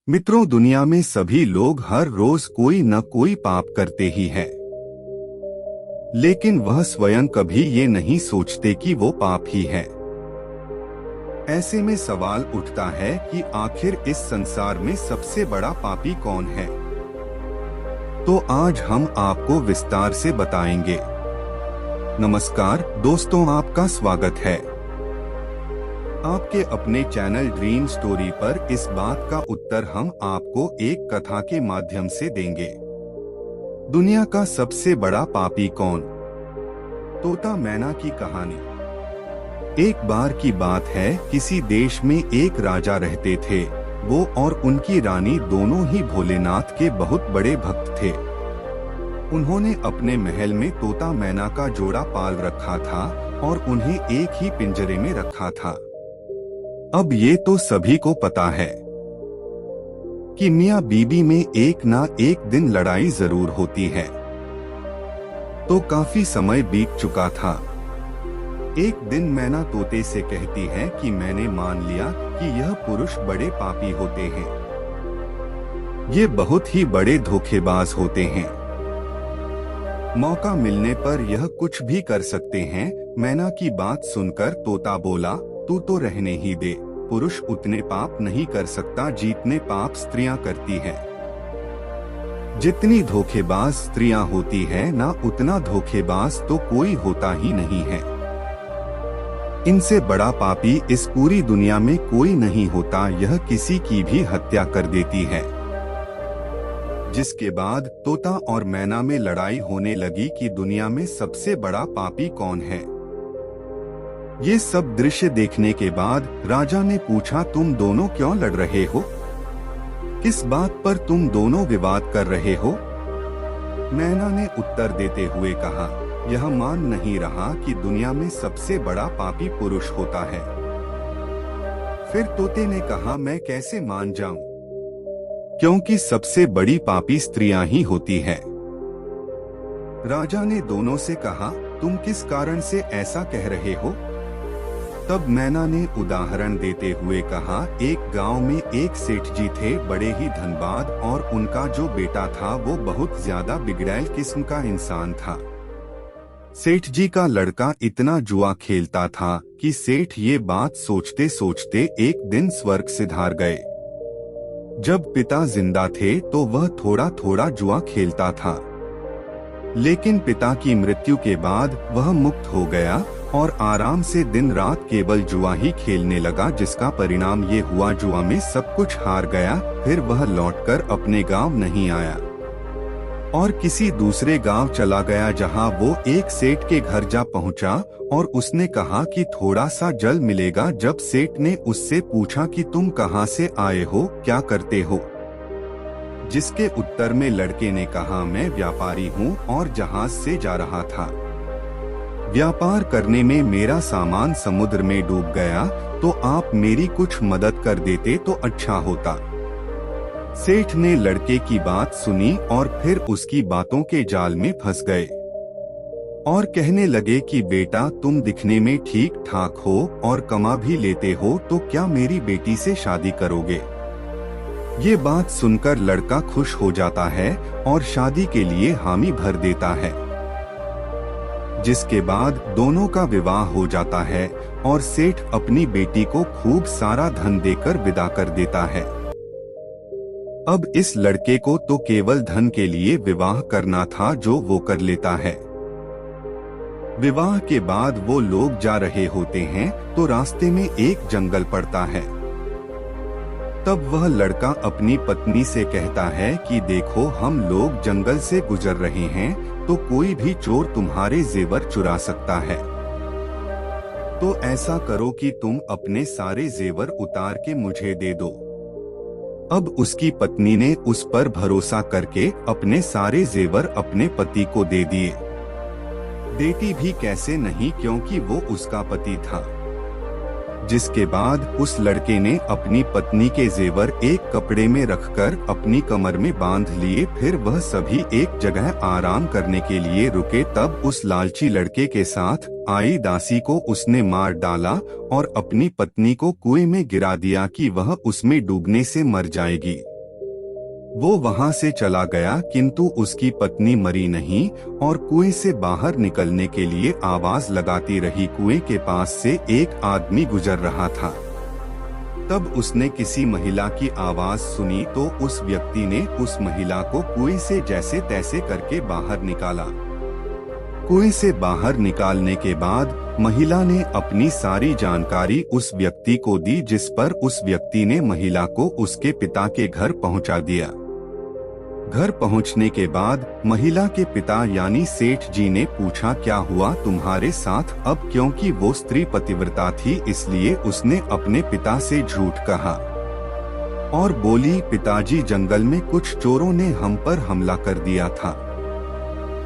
मित्रों, दुनिया में सभी लोग हर रोज कोई न कोई पाप करते ही हैं, लेकिन वह स्वयं कभी ये नहीं सोचते कि वो पाप ही है। ऐसे में सवाल उठता है कि आखिर इस संसार में सबसे बड़ा पापी कौन है। तो आज हम आपको विस्तार से बताएंगे। नमस्कार दोस्तों, आपका स्वागत है आपके अपने चैनल ड्रीम स्टोरी पर। इस बात का उत्तर हम आपको एक कथा के माध्यम से देंगे। दुनिया का सबसे बड़ा पापी कौन? तोता मैना की कहानी। एक बार की बात है, किसी देश में एक राजा रहते थे। वो और उनकी रानी दोनों ही भोलेनाथ के बहुत बड़े भक्त थे। उन्होंने अपने महल में तोता मैना का जोड़ा पाल रखा था और उन्हें एक ही पिंजरे में रखा था। अब ये तो सभी को पता है कि मियाँ बीबी में एक ना एक दिन लड़ाई जरूर होती है। तो काफी समय बीत चुका था। एक दिन मैना तोते से कहती है कि मैंने मान लिया कि यह पुरुष बड़े पापी होते हैं। ये बहुत ही बड़े धोखेबाज होते हैं। मौका मिलने पर यह कुछ भी कर सकते हैं। मैना की बात सुनकर तोता बोला, तू तो रहने ही दे। पुरुष उतने पाप नहीं कर सकता जितने पाप स्त्रियां करती हैं। जितनी धोखेबाज स्त्रियां होती है ना, उतना धोखेबाज तो कोई होता ही नहीं है। इनसे बड़ा पापी इस पूरी दुनिया में कोई नहीं होता। यह किसी की भी हत्या कर देती है। जिसके बाद तोता और मैना में लड़ाई होने लगी कि दुनिया में सबसे बड़ा पापी कौन है। ये सब दृश्य देखने के बाद राजा ने पूछा, तुम दोनों क्यों लड़ रहे हो? किस बात पर तुम दोनों विवाद कर रहे हो? मैना ने उत्तर देते हुए कहा, यह मान नहीं रहा कि दुनिया में सबसे बड़ा पापी पुरुष होता है। फिर तोते ने कहा, मैं कैसे मान जाऊं? क्योंकि सबसे बड़ी पापी स्त्रियां ही होती है। राजा ने दोनों से कहा, तुम किस कारण से ऐसा कह रहे हो? तब मैना ने उदाहरण देते हुए कहा, एक गांव में एक सेठ जी थे, बड़े ही धनबाद, और उनका जो बेटा था वो बहुत ज्यादा बिगड़ैल किस्म का इंसान था। सेठ जी का लड़का इतना जुआ खेलता था कि सेठ ये बात सोचते सोचते एक दिन स्वर्ग सिधार गए। जब पिता जिंदा थे तो वह थोड़ा थोड़ा जुआ खेलता था, लेकिन पिता की मृत्यु के बाद वह मुक्त हो गया और आराम से दिन रात केवल जुआ ही खेलने लगा, जिसका परिणाम ये हुआ जुआ में सब कुछ हार गया। फिर वह लौटकर अपने गांव नहीं आया और किसी दूसरे गांव चला गया, जहां वो एक सेठ के घर जा पहुंचा और उसने कहा कि थोड़ा सा जल मिलेगा। जब सेठ ने उससे पूछा कि तुम कहां से आए हो, क्या करते हो, जिसके उत्तर में लड़के ने कहा, मैं व्यापारी हूं और जहाज से जा रहा था। व्यापार करने में मेरा सामान समुद्र में डूब गया, तो आप मेरी कुछ मदद कर देते तो अच्छा होता। सेठ ने लड़के की बात सुनी और फिर उसकी बातों के जाल में फंस गए और कहने लगे कि बेटा, तुम दिखने में ठीक ठाक हो और कमा भी लेते हो, तो क्या मेरी बेटी से शादी करोगे? ये बात सुनकर लड़का खुश हो जाता है और शादी के लिए हामी भर देता है। जिसके बाद दोनों का विवाह हो जाता है और सेठ अपनी बेटी को खूब सारा धन देकर विदा कर देता है। अब इस लड़के को तो केवल धन के लिए विवाह करना था, जो वो कर लेता है। विवाह के बाद वो लोग जा रहे होते हैं तो रास्ते में एक जंगल पड़ता है। तब वह लड़का अपनी पत्नी से कहता है कि देखो, हम लोग जंगल से गुजर रहे हैं, तो कोई भी चोर तुम्हारे जेवर चुरा सकता है। तो ऐसा करो कि तुम अपने सारे जेवर उतार के मुझे दे दो। अब उसकी पत्नी ने उस पर भरोसा करके अपने सारे जेवर अपने पति को दे दिए। देती भी कैसे नहीं, क्योंकि वो उसका पति था। जिसके बाद उस लड़के ने अपनी पत्नी के जेवर एक कपड़े में रखकर अपनी कमर में बांध लिए। फिर वह सभी एक जगह आराम करने के लिए रुके। तब उस लालची लड़के के साथ आई दासी को उसने मार डाला और अपनी पत्नी को कुएं में गिरा दिया कि वह उसमें डूबने से मर जाएगी। वो वहां से चला गया, किंतु उसकी पत्नी मरी नहीं और कुएं से बाहर निकलने के लिए आवाज लगाती रही। कुएं के पास से एक आदमी गुजर रहा था। तब उसने किसी महिला की आवाज सुनी तो उस व्यक्ति ने उस महिला को कुएं से जैसे तैसे करके बाहर निकाला। कुएं से बाहर निकालने के बाद महिला ने अपनी सारी जानकारी उस व्यक्ति को दी, जिस पर उस व्यक्ति ने महिला को उसके पिता के घर पहुंचा दिया। घर पहुंचने के बाद महिला के पिता यानी सेठ जी ने पूछा, क्या हुआ तुम्हारे साथ? अब क्योंकि वो स्त्री पतिव्रता थी इसलिए उसने अपने पिता से झूठ कहा और बोली, पिताजी जंगल में कुछ चोरों ने हम पर हमला कर दिया था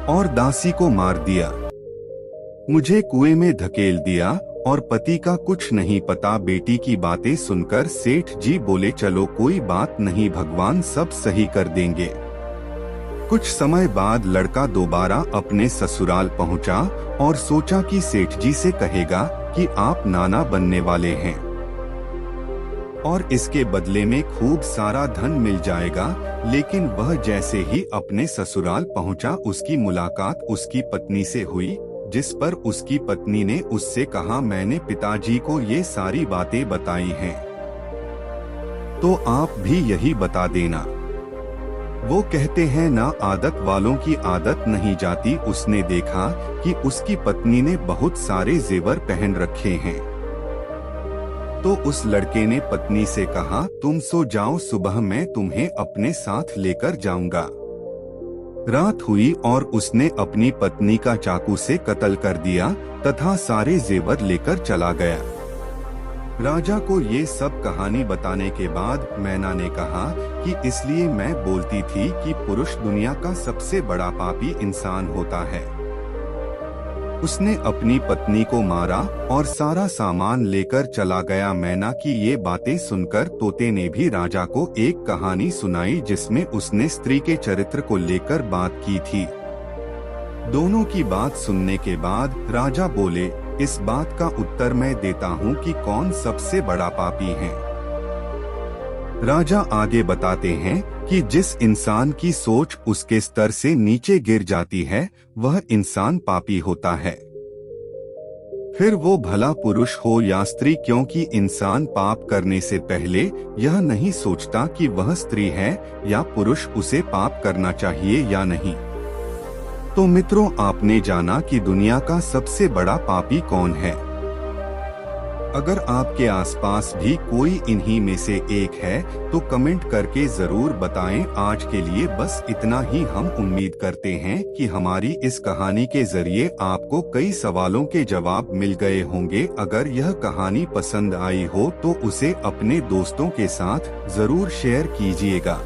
और दासी को मार दिया, मुझे कुएं में धकेल दिया और पति का कुछ नहीं पता। बेटी की बातें सुनकर सेठ जी बोले, चलो कोई बात नहीं, भगवान सब सही कर देंगे। कुछ समय बाद लड़का दोबारा अपने ससुराल पहुंचा और सोचा कि सेठ जी से कहेगा कि आप नाना बनने वाले हैं और इसके बदले में खूब सारा धन मिल जाएगा। लेकिन वह जैसे ही अपने ससुराल पहुंचा, उसकी मुलाकात उसकी पत्नी से हुई, जिस पर उसकी पत्नी ने उससे कहा, मैंने पिताजी को ये सारी बातें बताई हैं, तो आप भी यही बता देना। वो कहते हैं ना, आदत वालों की आदत नहीं जाती। उसने देखा कि उसकी पत्नी ने बहुत सारे जेवर पहन रखे हैं, तो उस लड़के ने पत्नी से कहा, तुम सो जाओ, सुबह मैं तुम्हें अपने साथ लेकर जाऊंगा। रात हुई और उसने अपनी पत्नी का चाकू से कत्ल कर दिया तथा सारे जेवर लेकर चला गया। राजा को ये सब कहानी बताने के बाद मैना ने कहा कि इसलिए मैं बोलती थी कि पुरुष दुनिया का सबसे बड़ा पापी इंसान होता है। उसने अपनी पत्नी को मारा और सारा सामान लेकर चला गया। मैना की ये बातें सुनकर तोते ने भी राजा को एक कहानी सुनाई, जिसमें उसने स्त्री के चरित्र को लेकर बात की थी। दोनों की बात सुनने के बाद राजा बोले, इस बात का उत्तर मैं देता हूँ कि कौन सबसे बड़ा पापी है। राजा आगे बताते हैं कि जिस इंसान की सोच उसके स्तर से नीचे गिर जाती है, वह इंसान पापी होता है, फिर वो भला पुरुष हो या स्त्री, क्योंकि इंसान पाप करने से पहले यह नहीं सोचता कि वह स्त्री है या पुरुष, उसे पाप करना चाहिए या नहीं। तो मित्रों, आपने जाना कि दुनिया का सबसे बड़ा पापी कौन है। अगर आपके आसपास भी कोई इन्हीं में से एक है तो कमेंट करके जरूर बताएं। आज के लिए बस इतना ही। हम उम्मीद करते हैं कि हमारी इस कहानी के जरिए आपको कई सवालों के जवाब मिल गए होंगे। अगर यह कहानी पसंद आई हो तो उसे अपने दोस्तों के साथ जरूर शेयर कीजिएगा।